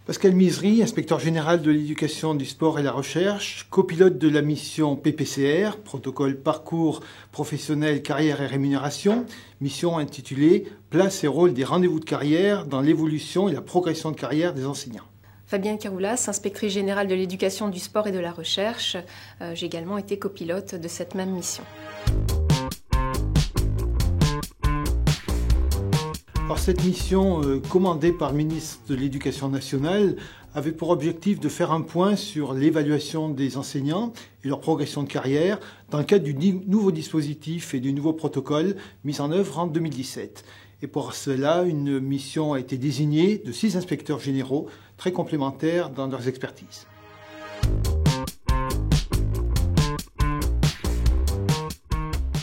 Pascal Misery, inspecteur général de l'éducation, du sport et de la recherche, copilote de la mission PPCR, protocole parcours professionnel, carrière et rémunération, mission intitulée « Place et rôle des rendez-vous de carrière dans l'évolution et la progression de carrière des enseignants ». Fabienne Caroulas, inspectrice générale de l'éducation, du sport et de la recherche. J'ai également été copilote de cette même mission. Alors, cette mission, commandée par le ministre de l'Éducation nationale, avait pour objectif de faire un point sur l'évaluation des enseignants et leur progression de carrière dans le cadre du nouveau dispositif et du nouveau protocole mis en œuvre en 2017. Et pour cela, une mission a été désignée de 6 inspecteurs généraux très complémentaires dans leurs expertises.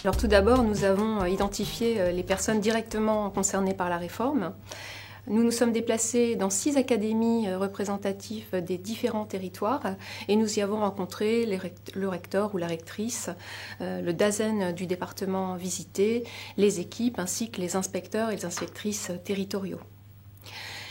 Alors tout d'abord, nous avons identifié les personnes directement concernées par la réforme. Nous nous sommes déplacés dans 6 académies représentatives des différents territoires et nous y avons rencontré le recteur ou la rectrice, le DAZEN du département visité, les équipes ainsi que les inspecteurs et les inspectrices territoriaux.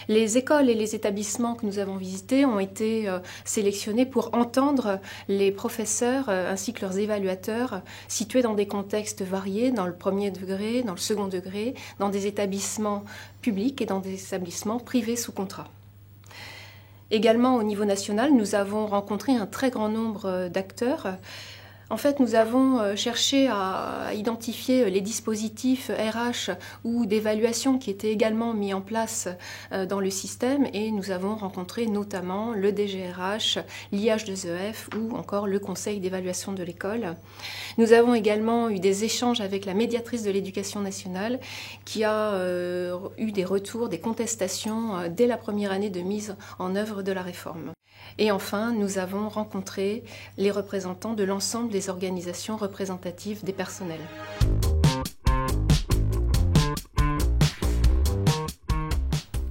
Les écoles et les établissements que nous avons visités ont été sélectionnés pour entendre les professeurs ainsi que leurs évaluateurs situés dans des contextes variés, dans le premier degré, dans le second degré, dans des établissements publics et dans des établissements privés sous contrat. Également au niveau national, nous avons rencontré un très grand nombre d'acteurs. En fait, nous avons cherché à identifier les dispositifs RH ou d'évaluation qui étaient également mis en place dans le système et nous avons rencontré notamment le DGRH, l'IH2EF ou encore le Conseil d'évaluation de l'école. Nous avons également eu des échanges avec la médiatrice de l'éducation nationale qui a eu des retours, des contestations dès la première année de mise en œuvre de la réforme. Et enfin, nous avons rencontré les représentants de l'ensemble des organisations représentatives des personnels.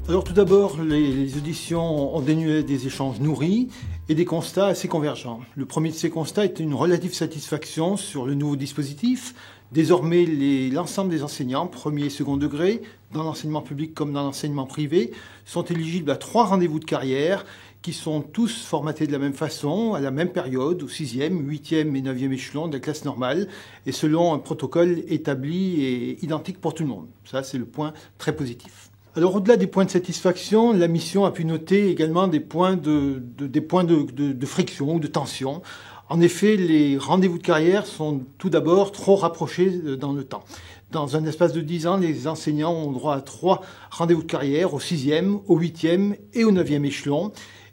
Alors tout d'abord, les auditions ont dénué des échanges nourris et des constats assez convergents. Le premier de ces constats est une relative satisfaction sur le nouveau dispositif. Désormais, l'ensemble des enseignants, premier et second degré, dans l'enseignement public comme dans l'enseignement privé, sont éligibles à 3 rendez-vous de carrière qui sont tous formatés de la même façon, à la même période, au 6e, 8e et 9e échelon de la classe normale, et selon un protocole établi et identique pour tout le monde. Ça, c'est le point très positif. Alors, au-delà des points de satisfaction, la mission a pu noter également des points de friction ou de tension. En effet, les rendez-vous de carrière sont tout d'abord trop rapprochés dans le temps. Dans un espace de 10 ans, les enseignants ont droit à 3 rendez-vous de carrière, au 6e, au 8e et au 9e échelon.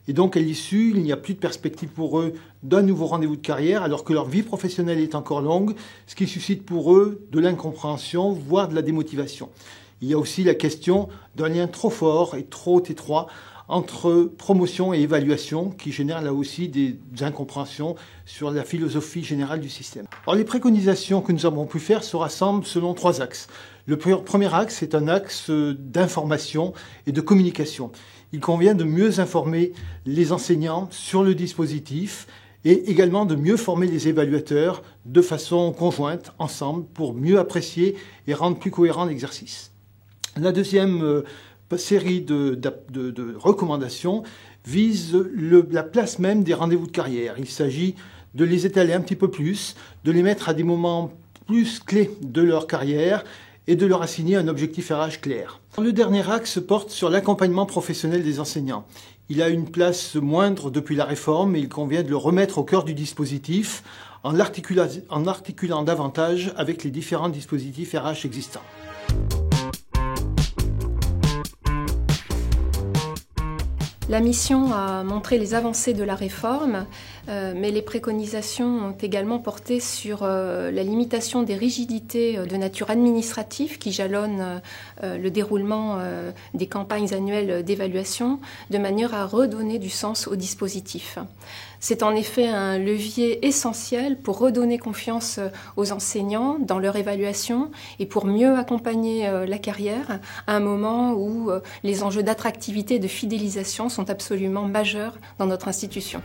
Et donc, à l'issue, il n'y a plus de perspective pour eux d'un nouveau rendez-vous de carrière, alors que leur vie professionnelle est encore longue, ce qui suscite pour eux de l'incompréhension, voire de la démotivation. Il y a aussi la question d'un lien trop fort et trop étroit entre promotion et évaluation, qui génère là aussi des incompréhensions sur la philosophie générale du système. Alors, les préconisations que nous avons pu faire se rassemblent selon 3 axes. Le premier axe est un axe d'information et de communication. Il convient de mieux informer les enseignants sur le dispositif et également de mieux former les évaluateurs de façon conjointe, ensemble, pour mieux apprécier et rendre plus cohérent l'exercice. La deuxième série de recommandations vise la place même des rendez-vous de carrière. Il s'agit de les étaler un petit peu plus, de les mettre à des moments plus clés de leur carrière et de leur assigner un objectif RH clair. Le dernier axe porte sur l'accompagnement professionnel des enseignants. Il a une place moindre depuis la réforme et il convient de le remettre au cœur du dispositif en l'articulant davantage avec les différents dispositifs RH existants. La mission a montré les avancées de la réforme, mais les préconisations ont également porté sur la limitation des rigidités de nature administrative qui jalonnent le déroulement des campagnes annuelles d'évaluation, de manière à redonner du sens au dispositif. C'est en effet un levier essentiel pour redonner confiance aux enseignants dans leur évaluation et pour mieux accompagner la carrière à un moment où les enjeux d'attractivité et de fidélisation sont absolument majeurs dans notre institution.